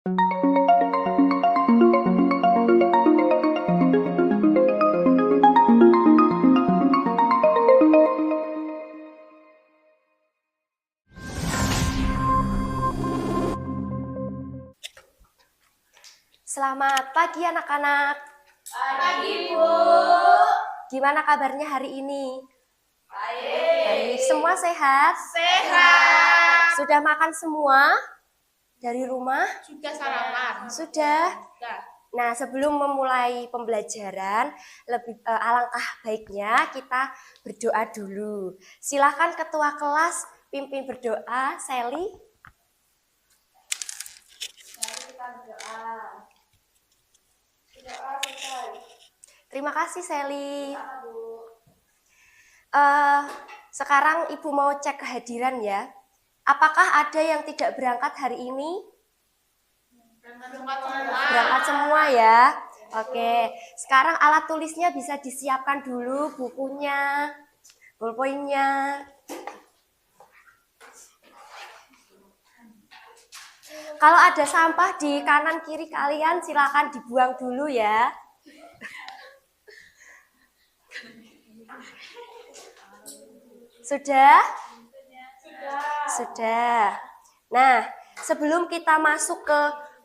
Selamat pagi anak-anak. Pagi, Bu. Gimana kabarnya hari ini? Baik. Semua sehat? Sehat. Sudah makan semua? Dari rumah? Sudah sarapan? Sudah. Sudah. Nah, sebelum memulai pembelajaran, alangkah baiknya kita berdoa dulu. Silakan ketua kelas pimpin berdoa, Sally. Mari kita berdoa. Terima kasih, Sally. Sekarang Ibu mau cek kehadiran ya. Apakah ada yang tidak berangkat hari ini? Berangkat semua ya. Oke, sekarang alat tulisnya bisa disiapkan dulu, bukunya, ballpoint-nya. Kalau ada sampah di kanan kiri kalian, silakan dibuang dulu ya. Sudah? Sudah. Nah, sebelum kita masuk ke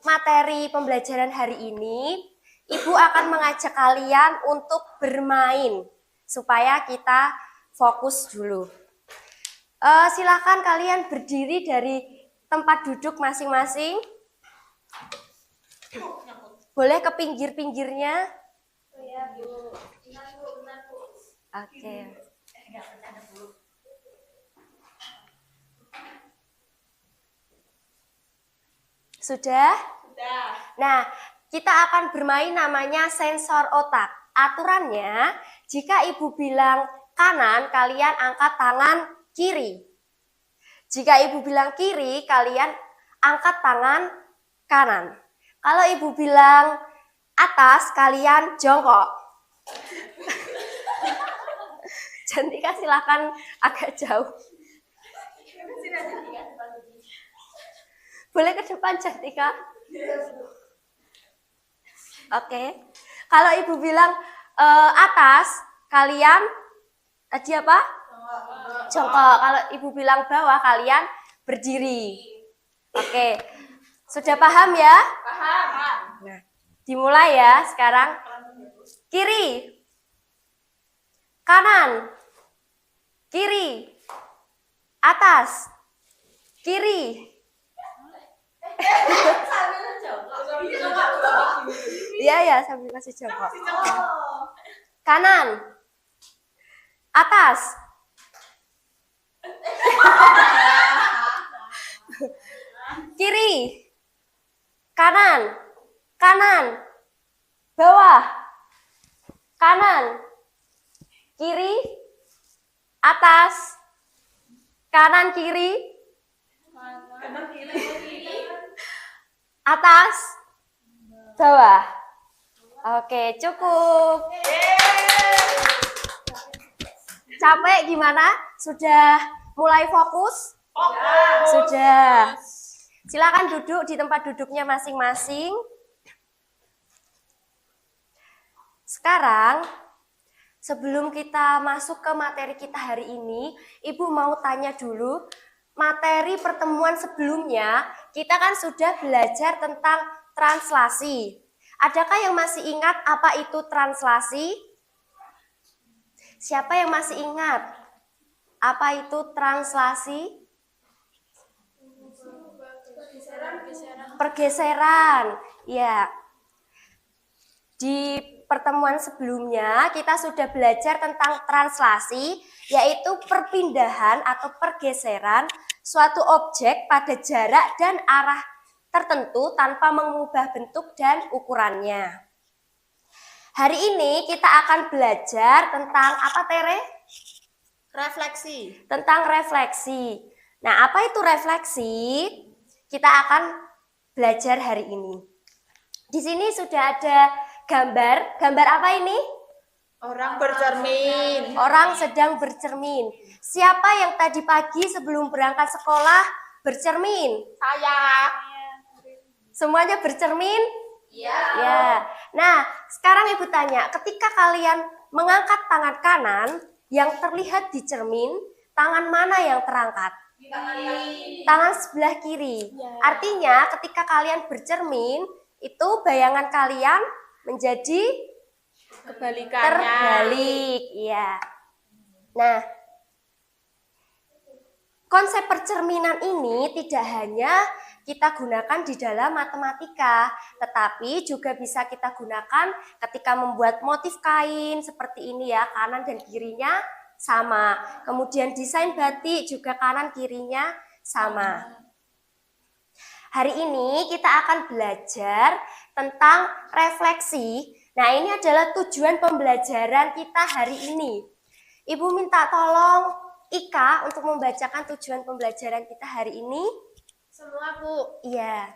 materi pembelajaran hari ini, Ibu akan mengajak kalian untuk bermain supaya kita fokus dulu. Silakan kalian berdiri dari tempat duduk masing-masing. Boleh ke pinggir-pinggirnya? Oke. Sudah? Sudah. Nah, kita akan bermain namanya sensor otak. Aturannya, jika Ibu bilang kanan, kalian angkat tangan kiri. Jika Ibu bilang kiri, kalian angkat tangan kanan. Kalau Ibu bilang atas, kalian jongkok. Cantika silakan agak jauh. Boleh ke depan, Cantika? Oke. Kalau Ibu bilang atas, kalian tadi apa? Jongkok. Kalau Ibu bilang bawah, kalian berdiri. Oke. Sudah paham ya? Paham. Nah, dimulai ya sekarang. Kiri. Kanan. Kiri. Atas. Kiri. Iya ya, sambil kasih jongkok. Kanan. Atas. Kiri. Kanan. Kanan. Bawah. Kanan. Kiri. Atas. Kanan kiri. Kanan kiri. Atas. Bawah. Oke, cukup. Capek gimana? Sudah mulai fokus? Sudah. Silakan duduk di tempat duduknya masing-masing. Sekarang, sebelum kita masuk ke materi kita hari ini, Ibu mau tanya dulu, materi pertemuan sebelumnya, kita kan sudah belajar tentang translasi. Adakah yang masih ingat apa itu translasi? Siapa yang masih ingat? Apa itu translasi? Pergeseran. Ya. Di pertemuan sebelumnya kita sudah belajar tentang translasi, yaitu perpindahan atau pergeseran suatu objek pada jarak dan arah tertentu tanpa mengubah bentuk dan ukurannya. Hari ini kita akan belajar tentang apa, Tere? Refleksi. Tentang refleksi. Nah, apa itu refleksi? Kita akan belajar hari ini. Di sini sudah ada gambar. Gambar apa ini? Orang bercermin. Orang sedang bercermin. Siapa yang tadi pagi sebelum berangkat sekolah bercermin? Saya. Semuanya bercermin? Iya. Ya. Nah, sekarang Ibu tanya, ketika kalian mengangkat tangan kanan, yang terlihat di cermin, tangan mana yang terangkat? Tangan sebelah kiri. Artinya, ketika kalian bercermin, itu bayangan kalian menjadi Kebalikannya. terbalik. Iya. Nah, konsep percerminan ini tidak hanya kita gunakan di dalam matematika, tetapi juga bisa kita gunakan ketika membuat motif kain seperti ini ya, kanan dan kirinya sama. Kemudian desain batik juga kanan kirinya sama. Hari ini kita akan belajar tentang refleksi. Nah, ini adalah tujuan pembelajaran kita hari ini. Ibu minta tolong Ika untuk membacakan tujuan pembelajaran kita hari ini. Semua, Bu. Iya.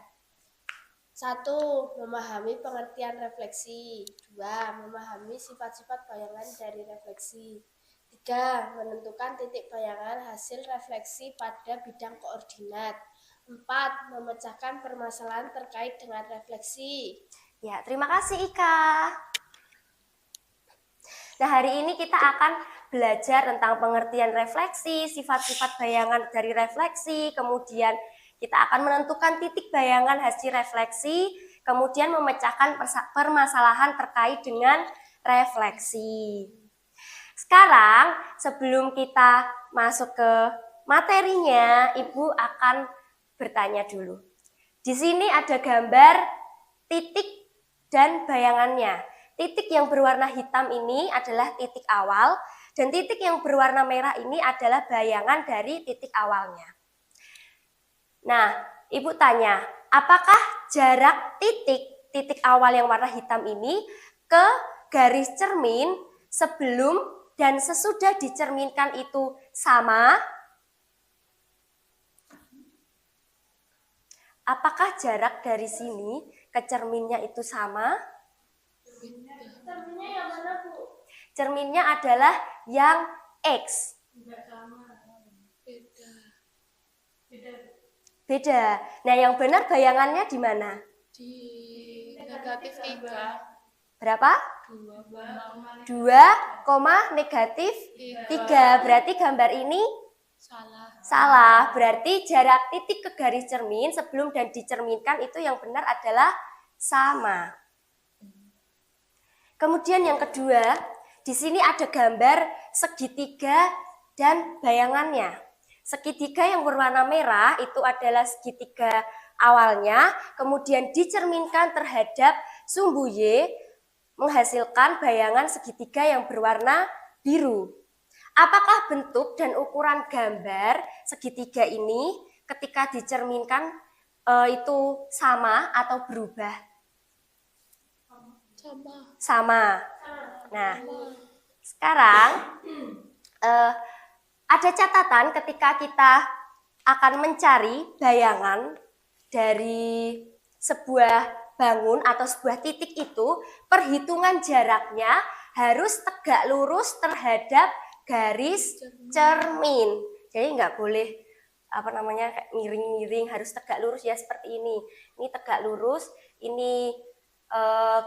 1. Memahami pengertian refleksi. 2. Memahami sifat-sifat bayangan dari refleksi. 3. Menentukan titik bayangan hasil refleksi pada bidang koordinat. 4. Memecahkan permasalahan terkait dengan refleksi. Ya, terima kasih Ika. Nah, hari ini kita akan belajar tentang pengertian refleksi, sifat-sifat bayangan dari refleksi, kemudian kita akan menentukan titik bayangan hasil refleksi, kemudian memecahkan permasalahan terkait dengan refleksi. Sekarang, sebelum kita masuk ke materinya, Ibu akan bertanya dulu. Di sini ada gambar titik dan bayangannya. Titik yang berwarna hitam ini adalah titik awal, dan titik yang berwarna merah ini adalah bayangan dari titik awalnya. Nah, Ibu tanya, apakah jarak titik awal yang warna hitam ini ke garis cermin sebelum dan sesudah dicerminkan itu sama? Apakah jarak dari sini ke cerminnya itu sama? Cerminnya yang mana, Bu? Cerminnya adalah yang X. Enggak sama. Beda. Nah, yang benar bayangannya di mana? Di negatif 3. Berapa? 2. 2, negatif 3. Berarti gambar ini Salah. salah. Berarti jarak titik ke garis cermin sebelum dan dicerminkan itu yang benar adalah sama. Kemudian yang kedua, di sini ada gambar segitiga dan bayangannya. Segitiga yang berwarna merah itu adalah segitiga awalnya, kemudian dicerminkan terhadap sumbu Y, menghasilkan bayangan segitiga yang berwarna biru. Apakah bentuk dan ukuran gambar segitiga ini ketika dicerminkan itu sama atau berubah? Sama. Nah, sekarang ada catatan ketika kita akan mencari bayangan dari sebuah bangun atau sebuah titik itu, perhitungan jaraknya harus tegak lurus terhadap garis cermin. Jadi nggak boleh kayak miring-miring, harus tegak lurus ya seperti ini. Ini tegak lurus, ini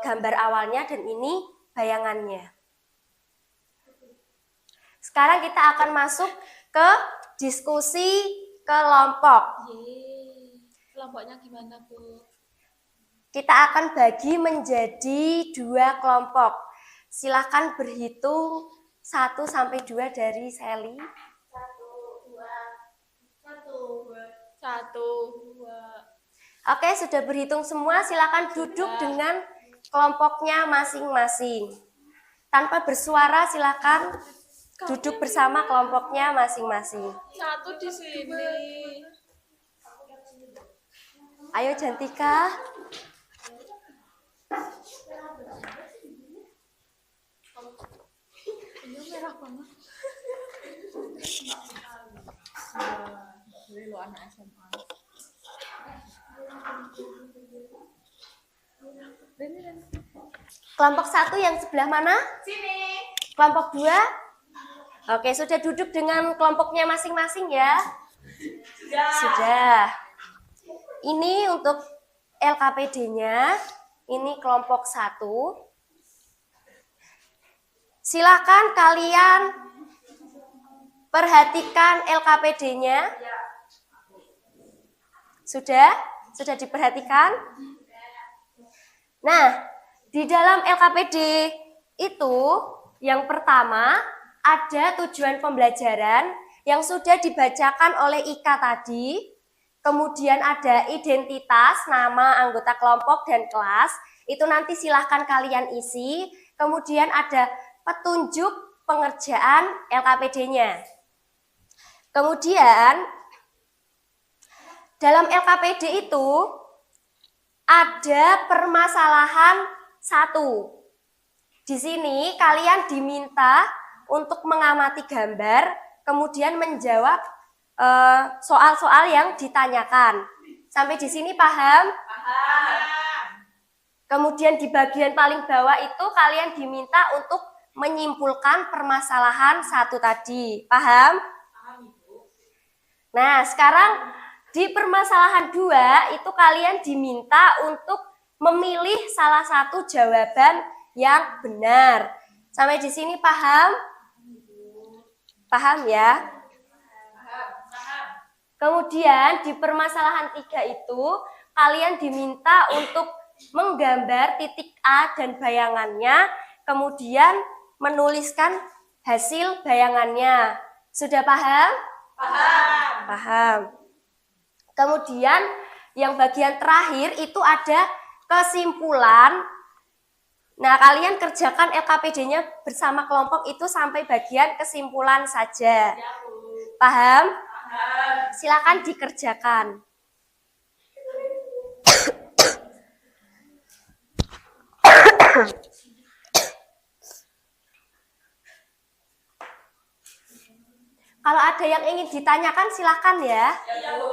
gambar awalnya dan ini bayangannya. Sekarang kita akan masuk ke diskusi kelompok. Kelompoknya gimana, Bu? Kita akan bagi menjadi 2 kelompok. Silakan berhitung 1 sampai 2 dari Sally. 1, 2, 1, 2. Oke, sudah berhitung semua. Silakan duduk dengan kelompoknya masing-masing. Tanpa bersuara, silakan duduk bersama kelompoknya masing-masing. 1 di sini. Ayo Jantika. Ini merah banget. Boleh lo anak SMA. Kelompok 1 yang sebelah mana? Sini. Kelompok 2? Oke, sudah duduk dengan kelompoknya masing-masing ya? Sudah. Ini untuk LKPD-nya. Ini kelompok 1. Silakan kalian perhatikan LKPD-nya. Sudah? Sudah diperhatikan? Nah, di dalam LKPD itu yang pertama ada tujuan pembelajaran yang sudah dibacakan oleh Ika tadi. Kemudian ada identitas, nama, anggota kelompok, dan kelas. Itu nanti silahkan kalian isi. Kemudian ada petunjuk pengerjaan LKPD-nya. Kemudian dalam LKPD itu ada permasalahan 1. Di sini kalian diminta untuk mengamati gambar, kemudian menjawab soal-soal yang ditanyakan. Sampai di sini paham? Paham. Kemudian di bagian paling bawah itu kalian diminta untuk menyimpulkan permasalahan 1 tadi. Paham? Paham, Ibu. Nah, sekarang di permasalahan 2 itu kalian diminta untuk memilih salah satu jawaban yang benar. Sampai di sini paham? Paham ya? Kemudian di permasalahan 3 itu kalian diminta untuk menggambar titik A dan bayangannya, kemudian menuliskan hasil bayangannya. Sudah paham? Paham. Paham. Kemudian yang bagian terakhir itu ada kesimpulan. Nah, kalian kerjakan LKPD-nya bersama kelompok itu sampai bagian kesimpulan saja. Ya, Bu. Paham? Paham. Silakan dikerjakan. Kalau ada yang ingin ditanyakan silakan ya. Ya, Bu.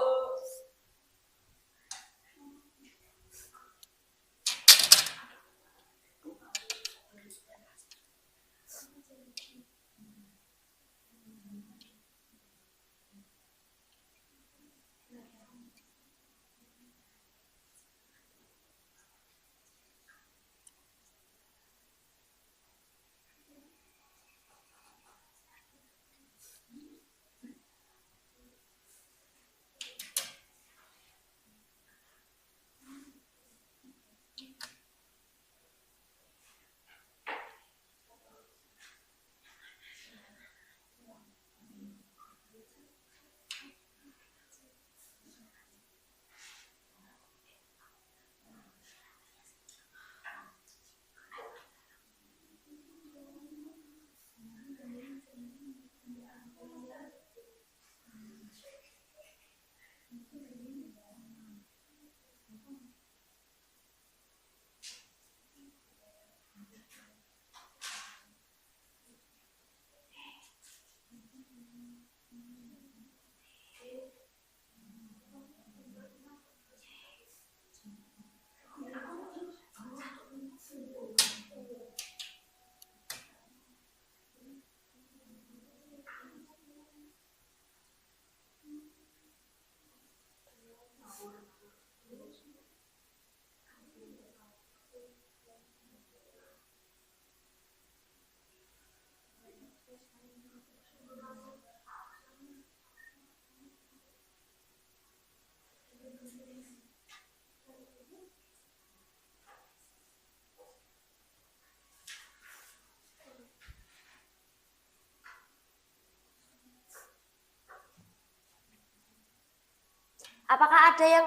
Apakah ada yang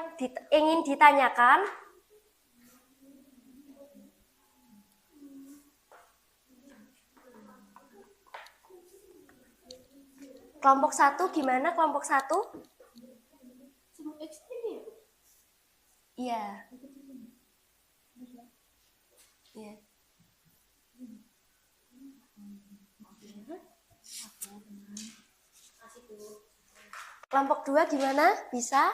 ingin ditanyakan? Kelompok 1 gimana kelompok 1? Iya. Iya. Kelompok 2 gimana? Bisa?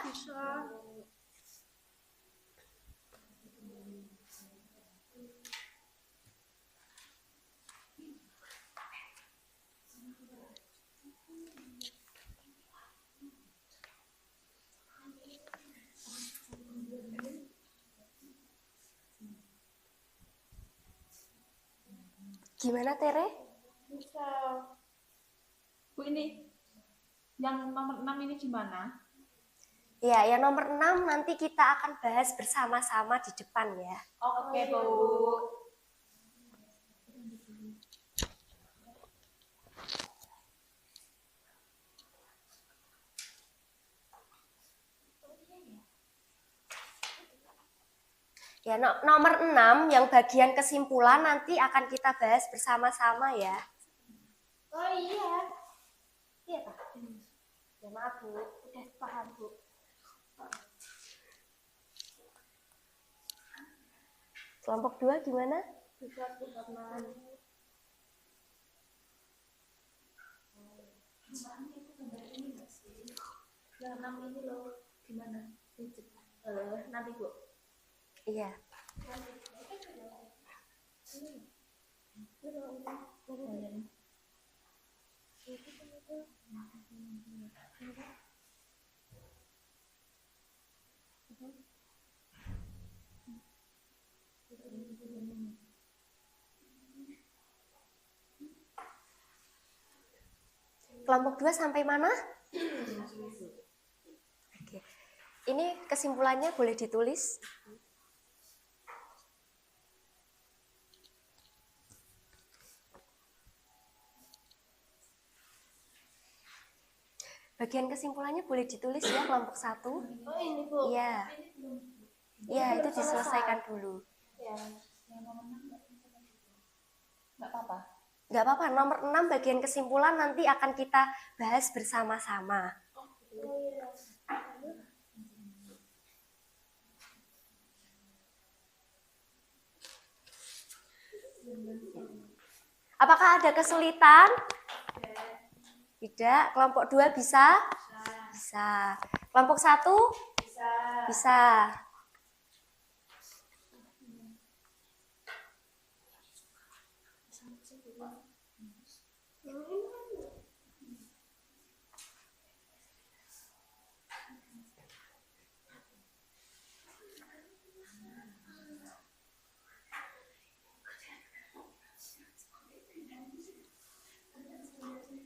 Gimana Tere? Bisa. Bu, ini yang nomor 6 ini gimana? Ya, yang nomor 6 nanti kita akan bahas bersama-sama di depan ya. Oke, Bu. Ya, nomor 6 yang bagian kesimpulan nanti akan kita bahas bersama-sama ya. Oh iya. Iya, Pak. Ya, maaf, Bu. Udah paham, Bu. Kelompok 2 gimana? Bisa teman. Yang 6 ini loh, gimana? Nanti, Bu. Iya. Kelompok 2 sampai mana? Oke. Ini kesimpulannya boleh ditulis. Bagian kesimpulannya boleh ditulis ya kelompok 1. Oh ini, Bu. Iya. Iya, itu diselesaikan dulu. Ya. Nggak apa-apa. Nggak apa-apa, nomor 6 bagian kesimpulan nanti akan kita bahas bersama-sama. Oh iya. Apakah ada kesulitan? Tidak. Kelompok 2 bisa? Bisa. Kelompok 1? Bisa. Bisa.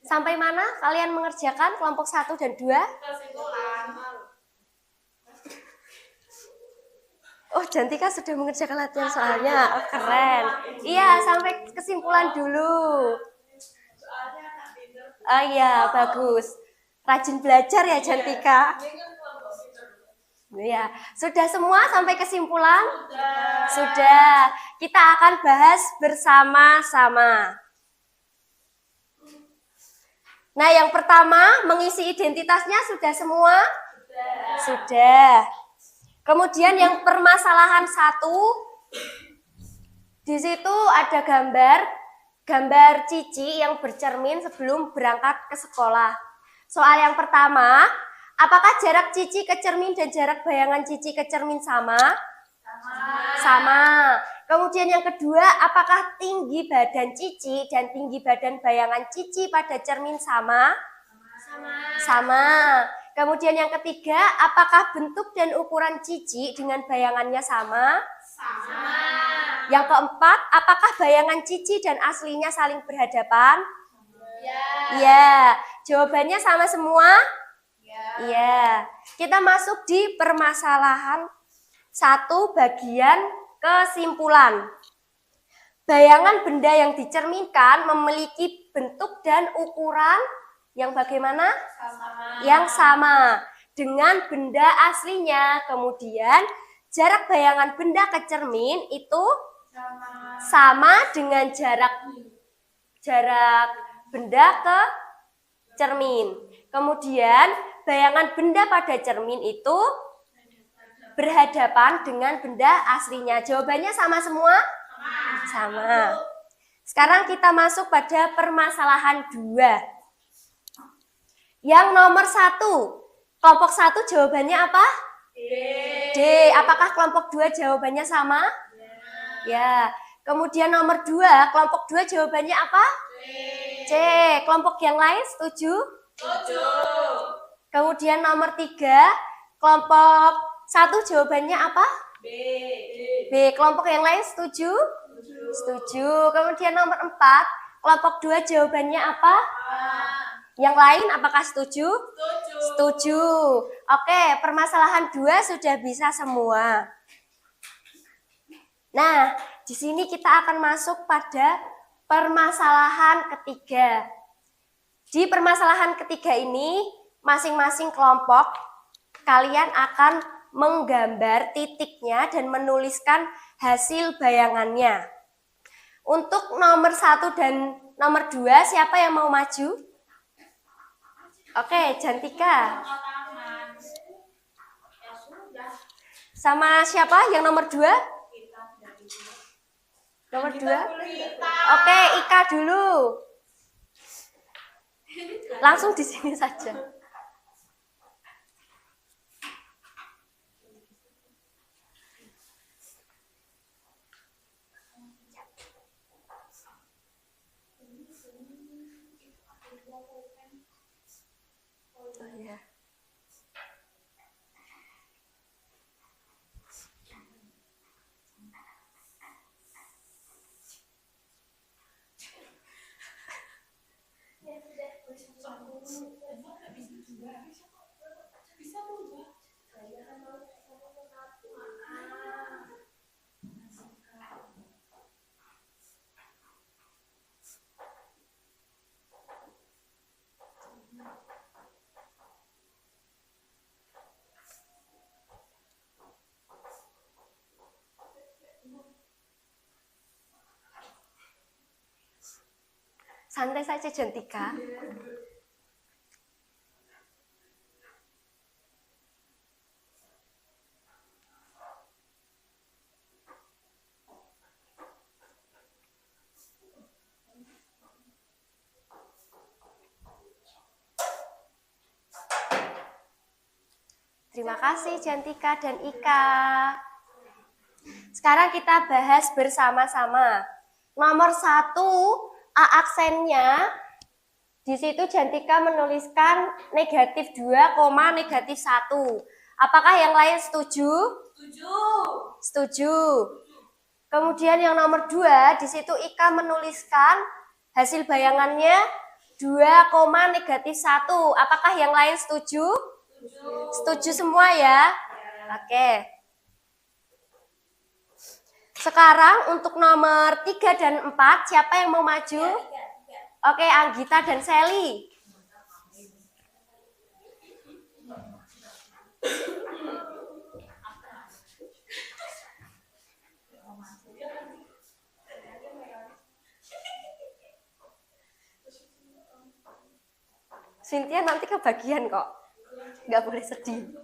Sampai mana kalian mengerjakan kelompok 1 dan 2? Kesimpulan. Oh, Jantika sudah mengerjakan latihan soalnya. Oh, keren. Iya, sampai kesimpulan dulu. Soalnya anak pinter. Oh iya, bagus. Rajin belajar ya, Jantika. Ini kan kelompok pinter. Iya, sudah semua sampai kesimpulan? Sudah. Kita akan bahas bersama-sama. Nah, yang pertama, mengisi identitasnya sudah semua? Sudah. Kemudian yang permasalahan 1, di situ ada gambar Cici yang bercermin sebelum berangkat ke sekolah. Soal yang pertama, apakah jarak Cici ke cermin dan jarak bayangan Cici ke cermin sama? Sama. Kemudian yang kedua, apakah tinggi badan Cici dan tinggi badan bayangan Cici pada cermin sama? Sama. Kemudian yang ketiga, apakah bentuk dan ukuran Cici dengan bayangannya sama? Sama. Yang keempat, apakah bayangan Cici dan aslinya saling berhadapan? Iya. Jawabannya sama semua? Iya. Kita masuk di permasalahan 1 bagian kesimpulan. Bayangan benda yang dicerminkan memiliki bentuk dan ukuran yang bagaimana? Yang sama dengan benda aslinya. Kemudian jarak bayangan benda ke cermin itu sama dengan jarak benda ke cermin. Kemudian bayangan benda pada cermin itu berhadapan dengan benda aslinya. Jawabannya sama semua? Sama. Sekarang kita masuk pada permasalahan 2. Yang nomor 1. Kelompok 1 jawabannya apa? D. Apakah kelompok 2 jawabannya sama? Ya. Kemudian nomor 2. Kelompok 2 jawabannya apa? C. Kelompok yang lain setuju? Setuju. Kemudian nomor 3. Kelompok 1 jawabannya apa? B. B. Kelompok yang lain setuju? Setuju. Kemudian nomor 4, kelompok 2 jawabannya apa? Yang lain apakah setuju? Setuju. Oke, permasalahan 2 sudah bisa semua. Nah, di sini kita akan masuk pada permasalahan ketiga. Di permasalahan ketiga ini, masing-masing kelompok kalian akan menggambar titiknya dan menuliskan hasil bayangannya. Untuk nomor 1 dan nomor 2, siapa yang mau maju? Oke, Jantika. Sama siapa yang nomor 2? Nomor 2? Oke, Ika dulu. Langsung di sini saja. Oh, ya. Santai saja, Jantika. Terima kasih Jantika dan Ika. Sekarang kita bahas bersama-sama. Nomor 1, A aksennya. Di situ Jantika menuliskan negatif 2, negatif 1. Apakah yang lain setuju? Setuju. Kemudian yang nomor 2, di situ Ika menuliskan hasil bayangannya 2, negatif 1. Apakah yang lain setuju? Setuju semua ya? Oke. Sekarang untuk nomor 3 dan 4, siapa yang mau maju? Oke, Anggita dan Sally. Cynthia nanti kebagian kok. Nggak boleh sedih.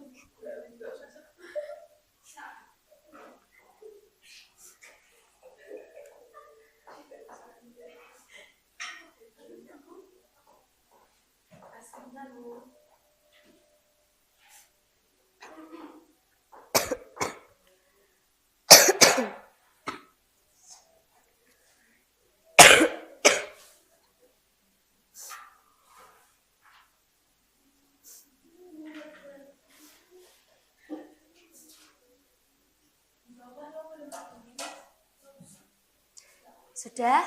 Sudah?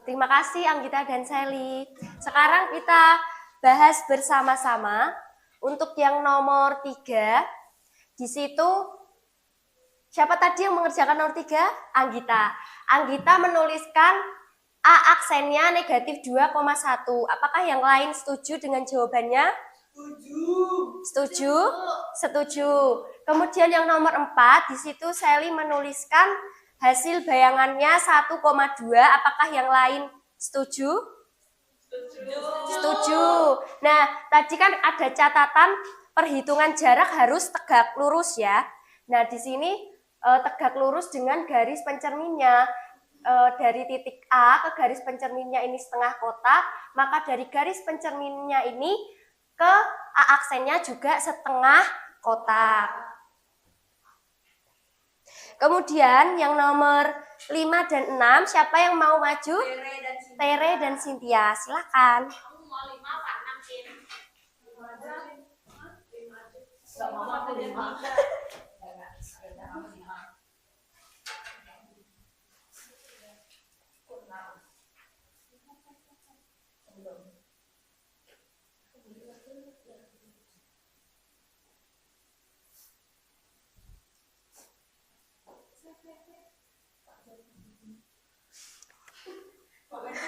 Terima kasih Anggita dan Sally. Sekarang kita bahas bersama-sama. Untuk yang nomor 3, di situ siapa tadi yang mengerjakan nomor 3? Anggita. Anggita menuliskan A aksennya negatif 2,1. Apakah yang lain setuju dengan jawabannya? Setuju? Setuju. Kemudian yang nomor 4, di situ Sally menuliskan hasil bayangannya 1,2. Apakah yang lain setuju? Setuju. Nah, tadi kan ada catatan perhitungan jarak harus tegak lurus ya. Nah, di sini tegak lurus dengan garis pencerminnya. Dari titik A ke garis pencerminnya ini setengah kotak, maka dari garis pencerminnya ini ke A aksennya juga setengah kotak. Kemudian yang nomor 5 dan 6, siapa yang mau maju? Tere dan Cynthia, silakan.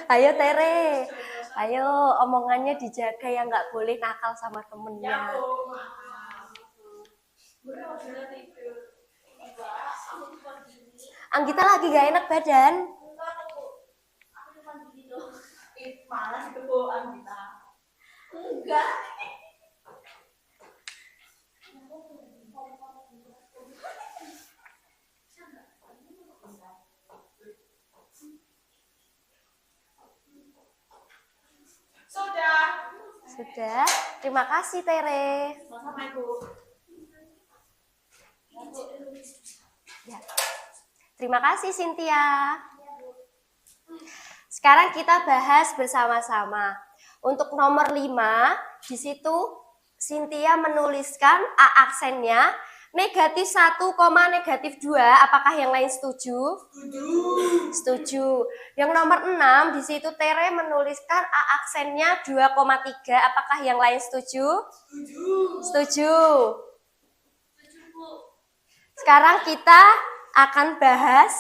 Ayo Tere, ayo omongannya dijaga ya, nggak boleh nakal sama temennya. Anggita lagi gak enak badan. Malas kebohongan kita. Enggak. Sudah. Terima kasih Tere. Sama Ibu. Ya. Terima kasih Cynthia. Sekarang kita bahas bersama-sama. Untuk nomor 5, di situ Cynthia menuliskan A aksennya -1, -2. Apakah yang lain setuju? Setuju. Yang nomor 6, di situ Tere menuliskan A aksennya 2,3. Apakah yang lain setuju? Setuju. Sekarang kita akan bahas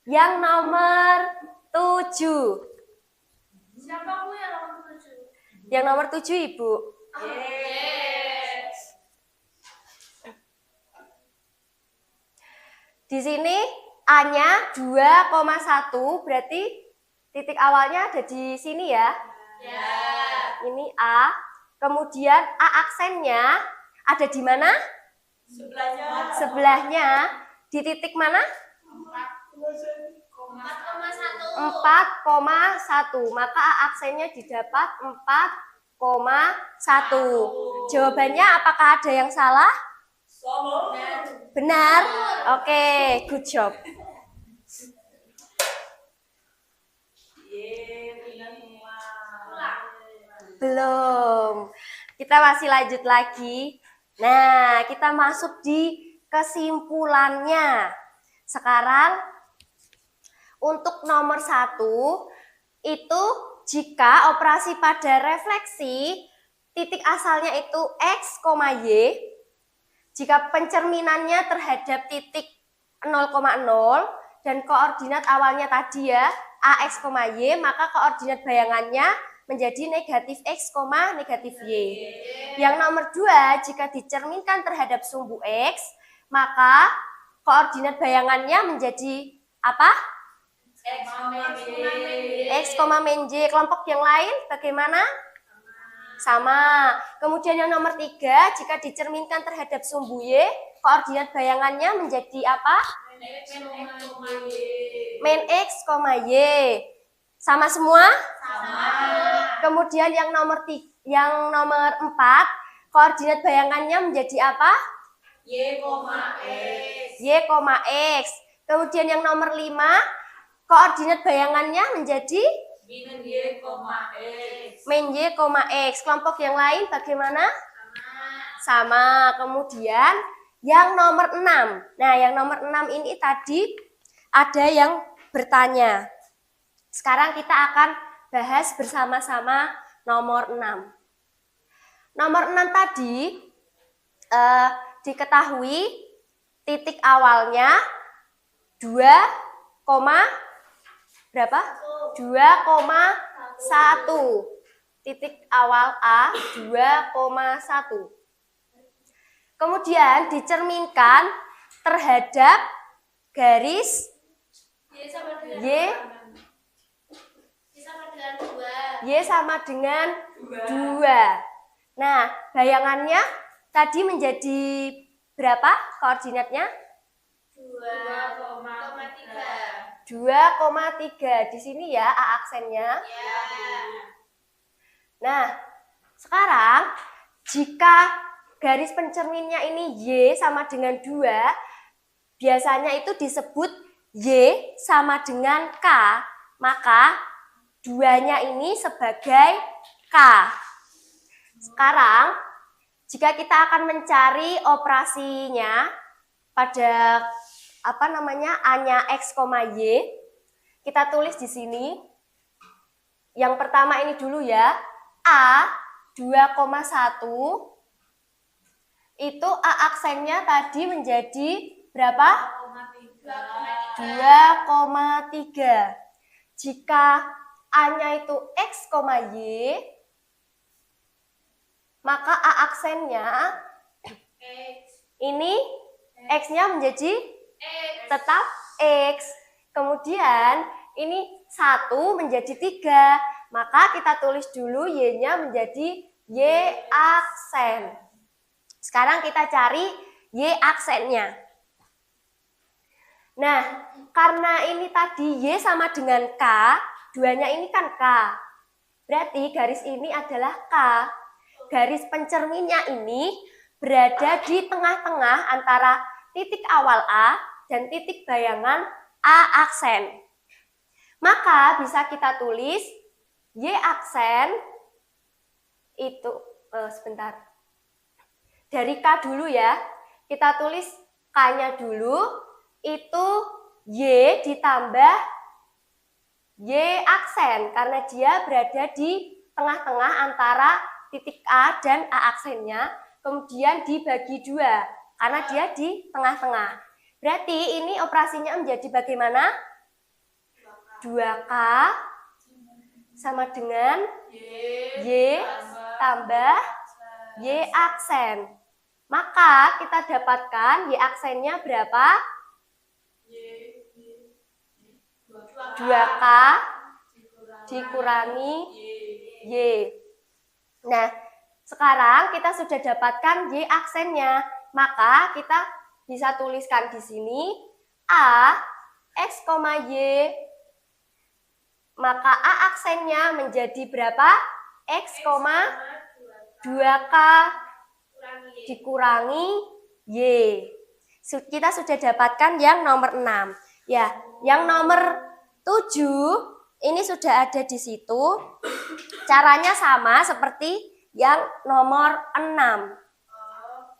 yang nomor 7. Siapa Bu yang nomor 7? Yang nomor 7 Ibu. Yes. Di sini A-nya 2,1, berarti titik awalnya ada di sini ya. Ya. Ini A. Kemudian A aksennya ada di mana? Sebelahnya. Sebelahnya. Di titik mana? 4,1. Maka A aksennya didapat 4,1. Jawabannya apakah ada yang salah? Benar? Oke, good job. Belum. Kita masih lanjut lagi. Nah, kita masuk di kesimpulannya. Sekarang untuk nomor 1 itu jika operasi pada refleksi titik asalnya itu X, Y, jika pencerminannya terhadap titik 0,0 dan koordinat awalnya tadi ya AX, Y, maka koordinat bayangannya menjadi negatif X, negatif Y. Yang nomor 2, jika dicerminkan terhadap sumbu X, maka koordinat bayangannya menjadi apa? X, min Y. Kelompok yang lain bagaimana? Sama. Kemudian yang nomor 3, jika dicerminkan terhadap sumbu Y, koordinat bayangannya menjadi apa? Min X, Y. Sama semua? Sama. Kemudian yang nomor 4, koordinat bayangannya menjadi apa? Y, X. Kemudian yang nomor 5, koordinat bayangannya menjadi min Y, X. Kelompok yang lain bagaimana? Sama. Kemudian yang nomor 6. Nah, yang nomor 6 ini tadi ada yang bertanya. Sekarang kita akan bahas bersama-sama nomor 6. Nomor 6 tadi diketahui titik awalnya 2, berapa? 2,1. Titik awal A 2,1. Kemudian dicerminkan terhadap garis Y sama dengan 2. Nah, bayangannya tadi menjadi berapa koordinatnya? 2,3. Di sini ya A aksennya. Nah, sekarang jika garis pencerminnya ini Y sama dengan 2, biasanya itu disebut Y sama dengan K, maka 2-nya ini sebagai K. Sekarang, jika kita akan mencari operasinya pada A-nya X, Y, kita tulis di sini. Yang pertama ini dulu ya, A 2,1 itu A aksennya tadi menjadi berapa? 2,3. 2,3. Jika A-nya itu X, Y, maka A aksennya ini X-nya menjadi tetap X. Kemudian ini 1 menjadi 3. Maka kita tulis dulu Y-nya menjadi Y aksen. Sekarang kita cari Y aksennya. Nah, karena ini tadi Y sama dengan K, duanya ini kan K. Berarti garis ini adalah K. Garis pencerminnya ini berada di tengah-tengah antara titik awal A dan titik bayangan A aksen. Maka bisa kita tulis Y aksen itu, sebentar. Dari K dulu ya, kita tulis K-nya dulu. Itu Y ditambah Y aksen karena dia berada di tengah-tengah antara titik A dan A aksennya, kemudian dibagi 2 karena dia di tengah-tengah. Berarti ini operasinya menjadi bagaimana? 2K sama dengan Y tambah Y aksen. Maka kita dapatkan Y aksennya berapa? 2K dikurangi Y. Nah, sekarang kita sudah dapatkan Y aksennya. Maka kita bisa tuliskan di sini A, X, Y. Maka A aksennya menjadi berapa? X, 2K dikurangi Y. Kita sudah dapatkan yang nomor 6. Ya, yang nomor 7 ini sudah ada di situ. Caranya sama seperti yang nomor 6.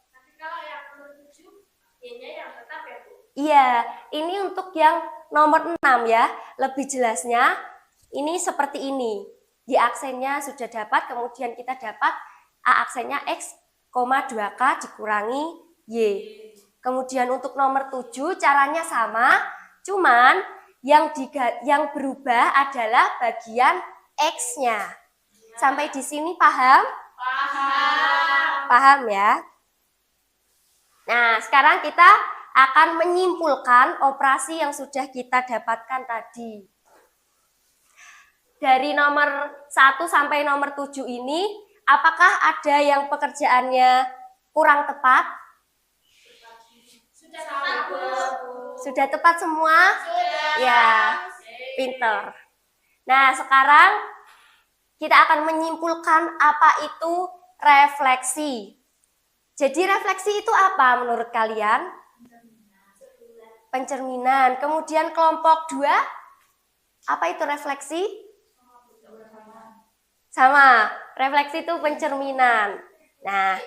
Tapi kalau yang nomor 7, Y-nya yang tetap ya, Bu? Iya, ini untuk yang nomor 6 ya. Lebih jelasnya ini seperti ini. Y aksennya sudah dapat, kemudian kita dapat A aksennya X, 2K dikurangi Y. Kemudian untuk nomor 7 caranya sama, cuman yang berubah adalah bagian X-nya. Sampai di sini paham? Paham. Paham ya? Nah, sekarang kita akan menyimpulkan operasi yang sudah kita dapatkan tadi. Dari nomor 1 sampai nomor 7 ini, apakah ada yang pekerjaannya kurang tepat? Sudah tepat, Bu. Sudah tepat semua? Sudah. Ya, pinter. Nah, sekarang kita akan menyimpulkan apa itu refleksi. Jadi refleksi itu apa menurut kalian? Pencerminan. Kemudian kelompok 2, apa itu refleksi? Sama, refleksi itu pencerminan. Nah,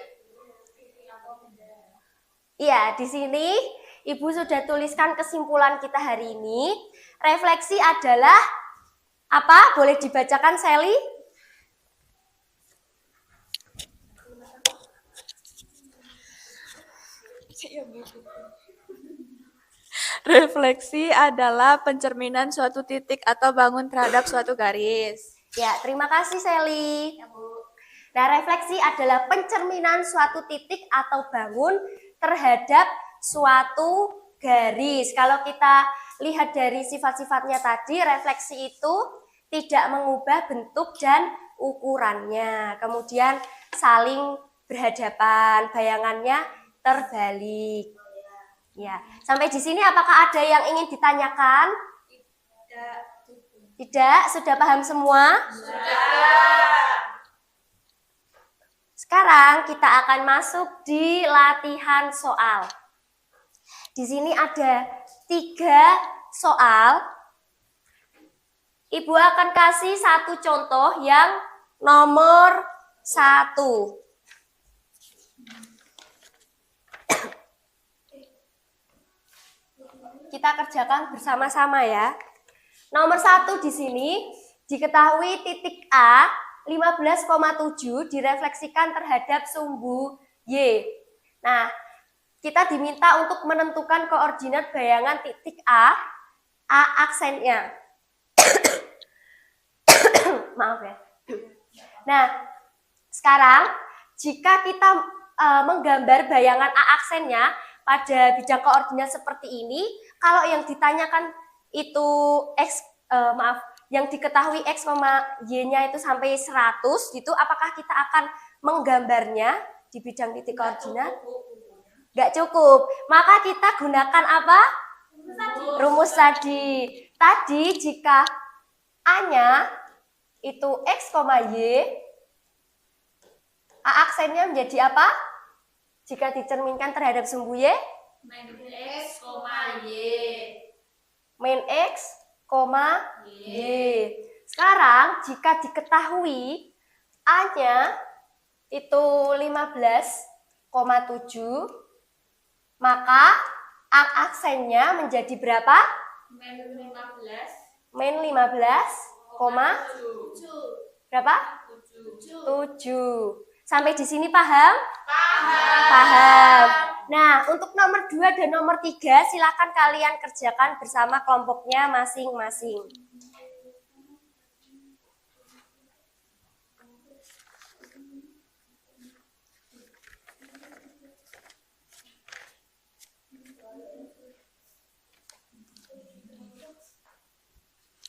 iya, di sini Ibu sudah tuliskan kesimpulan kita hari ini. Refleksi adalah apa? Boleh dibacakan, Sally? Refleksi adalah pencerminan suatu titik atau bangun terhadap suatu garis. Ya, terima kasih, Sally. Nah, refleksi adalah pencerminan suatu titik atau bangun terhadap suatu garis. Kalau kita lihat dari sifat-sifatnya tadi, refleksi itu tidak mengubah bentuk dan ukurannya. Kemudian saling berhadapan, bayangannya terbalik. Ya, sampai di sini apakah ada yang ingin ditanyakan? Tidak, sudah paham semua? Sekarang kita akan masuk di latihan soal. Di sini ada 3 soal. Ibu akan kasih satu contoh yang nomor 1. Kita kerjakan bersama-sama ya. Nomor 1 di sini diketahui titik A 15,7 direfleksikan terhadap sumbu Y. Nah, kita diminta untuk menentukan koordinat bayangan titik A A aksennya. Maaf ya. Nah, sekarang jika kita menggambar bayangan A aksennya pada bidang koordinat seperti ini, kalau yang ditanyakan itu yang diketahui X, Y-nya itu sampai 100 gitu, apakah kita akan menggambarnya di bidang titik koordinat? Nggak cukup. Maka kita gunakan apa? Rumus tadi. Tadi jika A-nya itu X, Y, A aksennya menjadi apa? Jika dicerminkan terhadap sumbu Y? Min X, Y. Min X, Y. Sekarang jika diketahui A-nya itu 15,7, maka A aksennya menjadi berapa? Min 15. Min 15, berapa? 7. Sampai di sini paham? Paham. Nah, untuk nomor 2 dan nomor 3 silakan kalian kerjakan bersama kelompoknya masing-masing.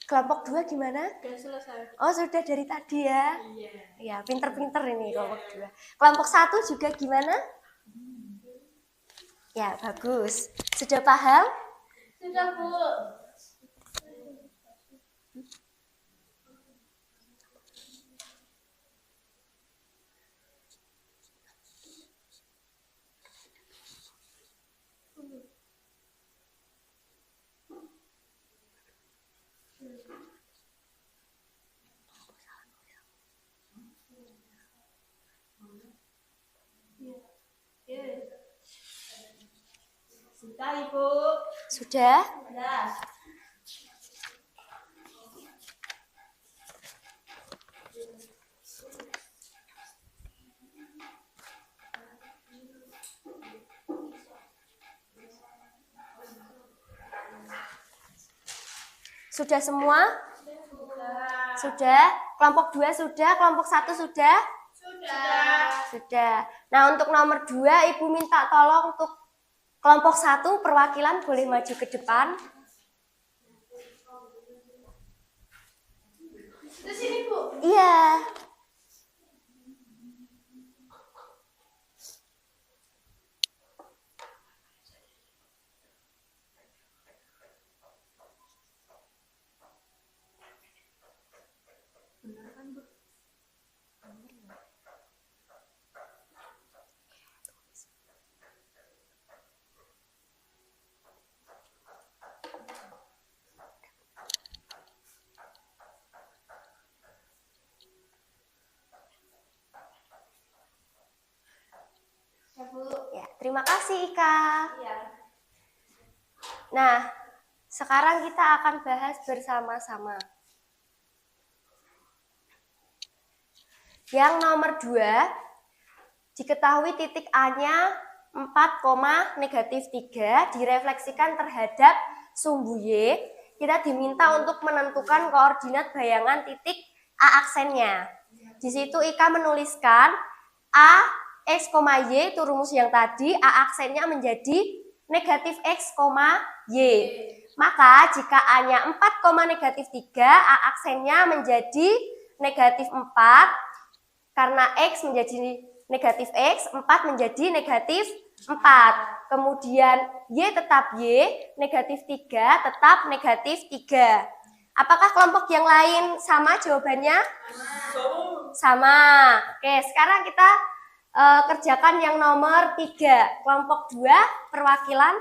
Kelompok 2 gimana? Sudah selesai. Oh, sudah dari tadi ya? Iya. Ya, pinter-pinter ini kelompok 2. Kelompok 1 juga gimana? Ya, bagus. Sudah paham? Sudah, Bu. Sudah, Ibu. Sudah? Sudah. Sudah semua? Sudah. Kelompok 2 sudah, kelompok 1 sudah? Sudah. Nah, untuk nomor 2 Ibu minta tolong untuk kelompok 1 perwakilan boleh maju ke depan. Di sini, Bu. Iya. Ya, Bu. Ya, terima kasih Ika. Iya. Nah, sekarang kita akan bahas bersama-sama. Yang nomor 2, diketahui titik A-nya 4,-3 direfleksikan terhadap sumbu Y. Kita diminta untuk menentukan koordinat bayangan titik A aksennya. Di situ Ika menuliskan A X, Y itu rumus yang tadi, A aksennya menjadi negatif X, Y. Maka jika A-nya 4,-3, A aksennya menjadi negatif 4. Karena X menjadi negatif X, 4 menjadi negatif 4. Kemudian Y tetap Y, negatif 3 tetap negatif 3. Apakah kelompok yang lain sama jawabannya? Sama. Oke, sekarang kita kerjakan yang nomor 3. Kelompok 2 perwakilan.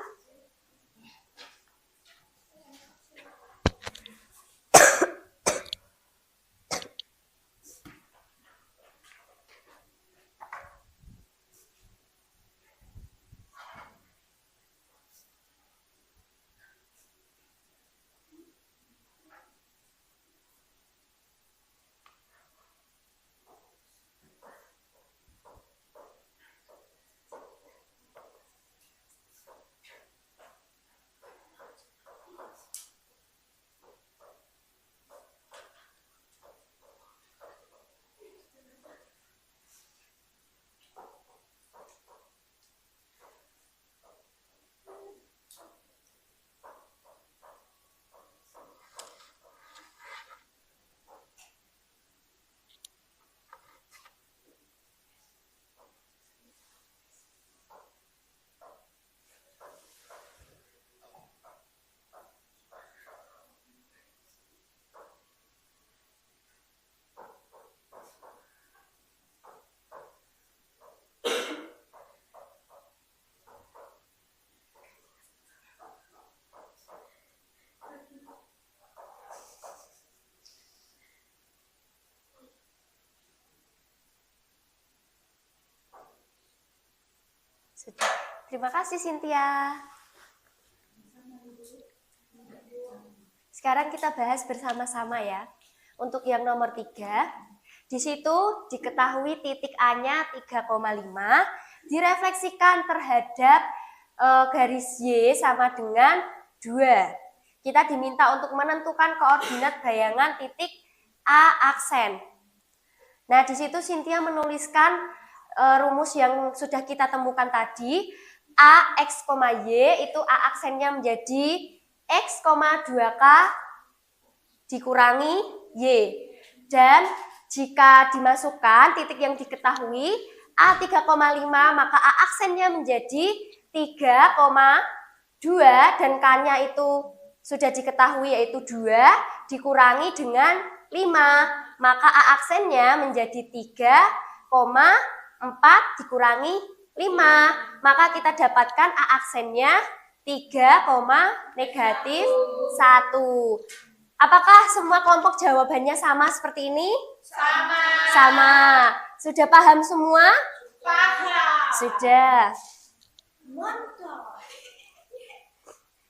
Sudah. Terima kasih Cynthia. Sekarang kita bahas bersama-sama ya. Untuk yang nomor 3, di situ diketahui titik A-nya 3,5, direfleksikan terhadap garis Y sama dengan 2. Kita diminta untuk menentukan koordinat bayangan titik A aksen. Nah, di situ Cynthia menuliskan rumus yang sudah kita temukan tadi. A, X, Y, itu A aksennya menjadi X, 2K dikurangi Y. Dan jika dimasukkan titik yang diketahui A 3,5, maka A aksennya menjadi 3,2 dan K-nya itu sudah diketahui yaitu 2 dikurangi dengan 5, maka A aksennya menjadi 3,4 dikurangi 5, maka kita dapatkan A aksennya 3,-1. Apakah semua kelompok jawabannya sama seperti ini? Sama. Sama. Sudah paham semua? Paham. Sudah. Mantap.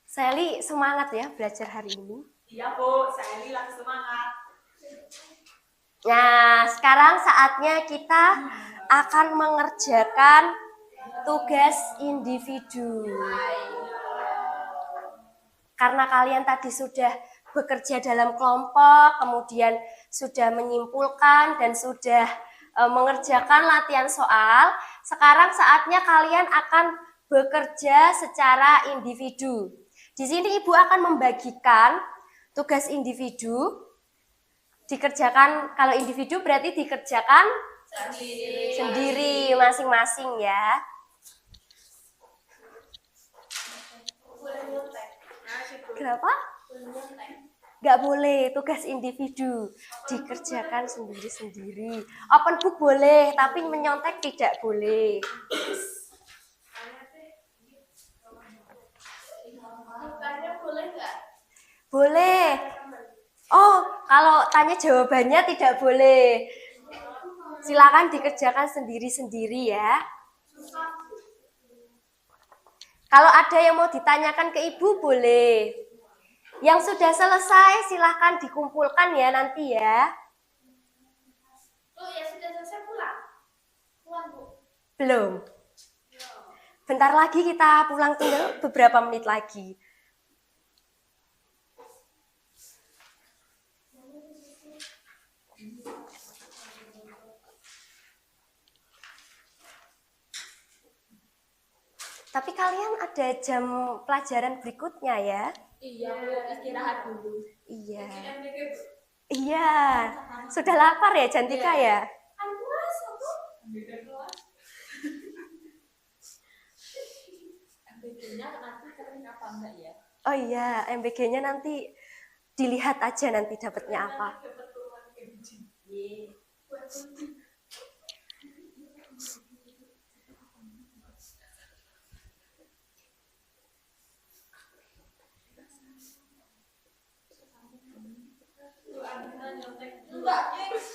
Sally semangat ya belajar hari ini. Iya Bu, Sally lagi semangat. Nah, sekarang saatnya kita akan mengerjakan tugas individu. Karena kalian tadi sudah bekerja dalam kelompok, kemudian sudah menyimpulkan dan sudah mengerjakan latihan soal, sekarang saatnya kalian akan bekerja secara individu. Di sini Ibu akan membagikan tugas individu, dikerjakan, kalau individu berarti dikerjakan sendiri masing-masing ya. Kenapa? Nggak boleh, tugas individu dikerjakan sendiri-sendiri. Open book boleh, tapi menyontek tidak boleh. Bukannya boleh nggak? Boleh. Oh, kalau tanya jawabannya tidak boleh. Silakan dikerjakan sendiri-sendiri ya. Kalau ada yang mau ditanyakan ke Ibu boleh. Yang sudah selesai silahkan dikumpulkan ya nanti ya. Oh ya sudah selesai pulang. Pulang Bu. Belum. Bentar lagi kita pulang, tinggal beberapa menit lagi. Tapi kalian ada jam pelajaran berikutnya ya? Iya Bu, istirahat dulu. Iya. Iya. Sudah lapar ya Jantika ya? Kan puasa Bu. MBG-nya nanti kering apa enggak ya? Oh iya, MBG-nya nanti dilihat aja nanti dapatnya apa.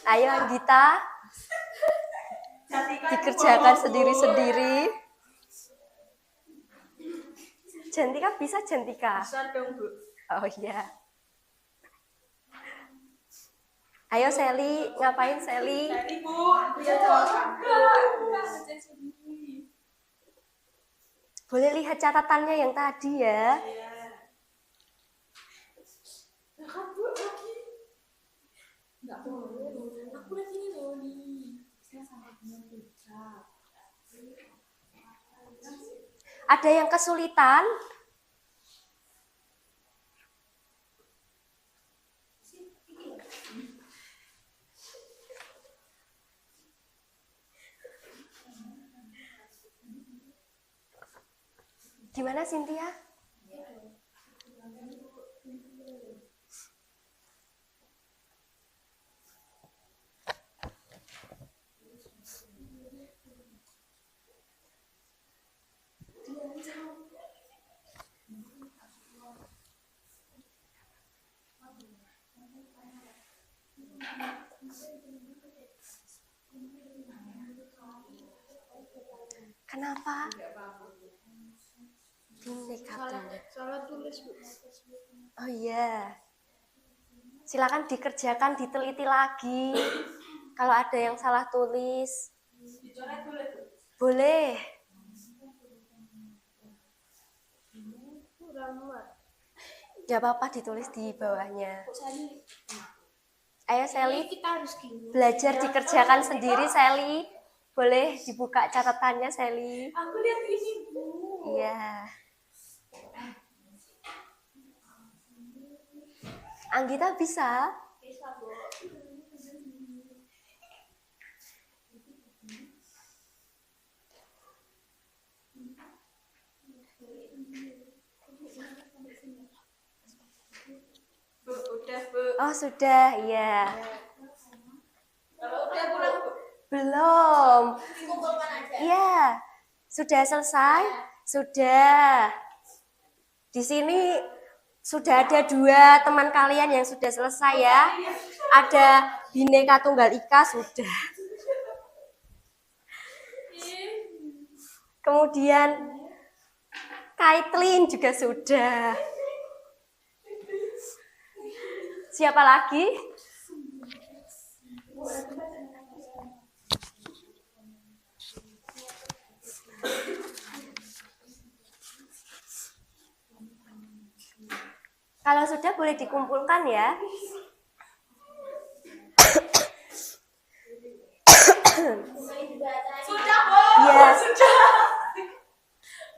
Ayo Anggita, dikerjakan sendiri-sendiri. Jantika bisa Jantika? Bisa dong Bu. Oh iya. Ayo Sally, ngapain Sally? Jadi Bu, lihat jawabanku. Boleh lihat catatannya yang tadi ya. Kan Bu lagi. Enggak boleh loh. Aku lagi nih loh nih. Saya sama dengan kecap. Ada yang kesulitan? Gimana Cynthia? Kenapa? Bineka Salah tulis, Bu. Oh iya. Silakan dikerjakan, diteliti lagi. Kalau ada yang salah tulis. Dicoret boleh, Bu? Boleh. Gak apa-apa ditulis di bawahnya. Ayo Sally, Kita harus gini. belajar dikerjakan sendiri Sally. Boleh dibuka catatannya Sally. Aku lihat ini, Bu. Iya. Anggita bisa? Bisa, Bu. Bu, udah, Bu. Oh sudah, iya. Kalau udah pulang, Bu. Belum. Dikumpulkan aja. Iya. Sudah selesai? Sudah. Di sini sudah ada 2 teman kalian yang sudah selesai ya. Ada Bhinneka Tunggal Ika sudah. Kemudian Kaitlin juga sudah. Siapa lagi? Kalau sudah boleh dikumpulkan ya. Sudah, Bu. Iya.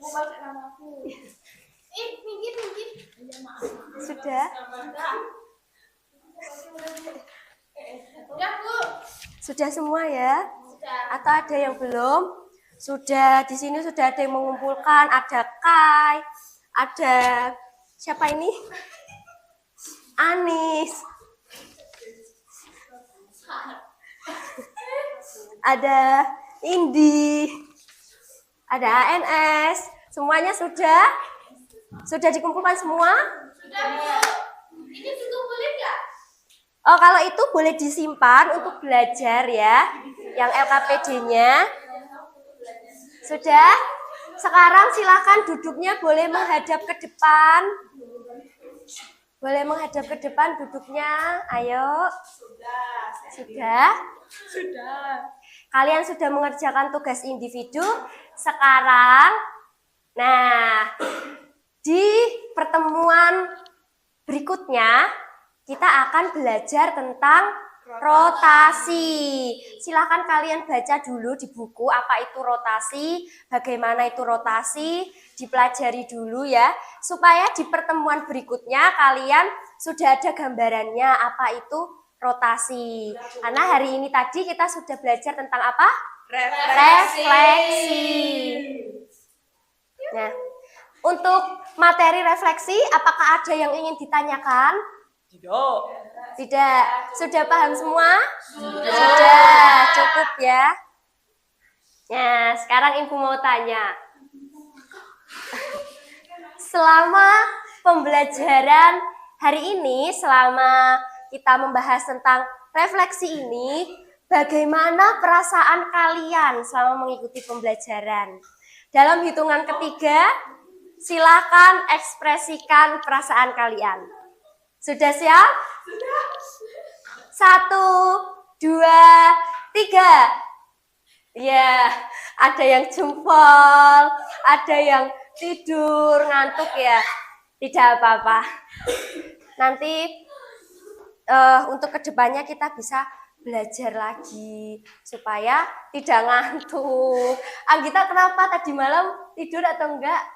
Bu, baca namaku. Minggir. Sudah. Udah, Bu. Sudah semua ya? Sudah. Atau ada yang belum? Sudah, di sini sudah ada yang mengumpulkan, ada Kai, ada siapa ini? Anis. Ada Indi. Ada ANS. Semuanya sudah? Sudah dikumpulkan semua? Sudah, Bu. Ini dikumpulin nggak? Oh, kalau itu boleh disimpan untuk belajar ya. Yang LKPD-nya. Sudah? Sekarang silakan duduknya boleh menghadap ke depan. Boleh menghadap ke depan duduknya. Ayo. Sudah? Sudah. Kalian sudah mengerjakan tugas individu. Sekarang, nah, di pertemuan berikutnya, kita akan belajar tentang rotasi. Silakan kalian baca dulu di buku apa itu rotasi, bagaimana itu rotasi, dipelajari dulu ya, supaya di pertemuan berikutnya kalian sudah ada gambarannya apa itu rotasi. Karena hari ini tadi kita sudah belajar tentang apa? Refleksi. Nah, untuk materi refleksi, apakah ada yang ingin ditanyakan? Tidak. Sudah paham semua? Sudah. Cukup ya. Nah, sekarang Ibu mau tanya. Selama pembelajaran hari ini, selama kita membahas tentang refleksi ini, bagaimana perasaan kalian selama mengikuti pembelajaran? Dalam hitungan ketiga, silakan ekspresikan perasaan kalian. Sudah siap? Sudah. 1, 2, 3. Ya, ada yang jempol, ada yang tidur, ngantuk ya. Tidak apa-apa. Nanti untuk kedepannya kita bisa belajar lagi supaya tidak ngantuk. Anggita kenapa tadi malam tidur atau enggak?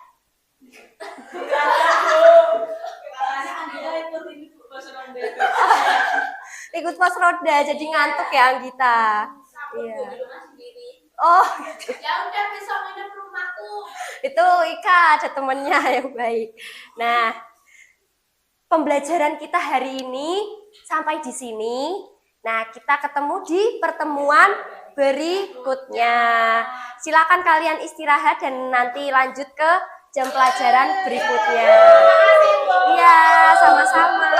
Ikut pos roda jadi ngantuk ya Anggita. Iya. Oh, Ya udah besok nginep rumahku. itu Ika ada temennya yang baik. Nah, pembelajaran kita hari ini sampai di sini. Nah, kita ketemu di pertemuan berikutnya. Silakan kalian istirahat dan nanti lanjut ke jam pelajaran berikutnya. Iya, sama-sama.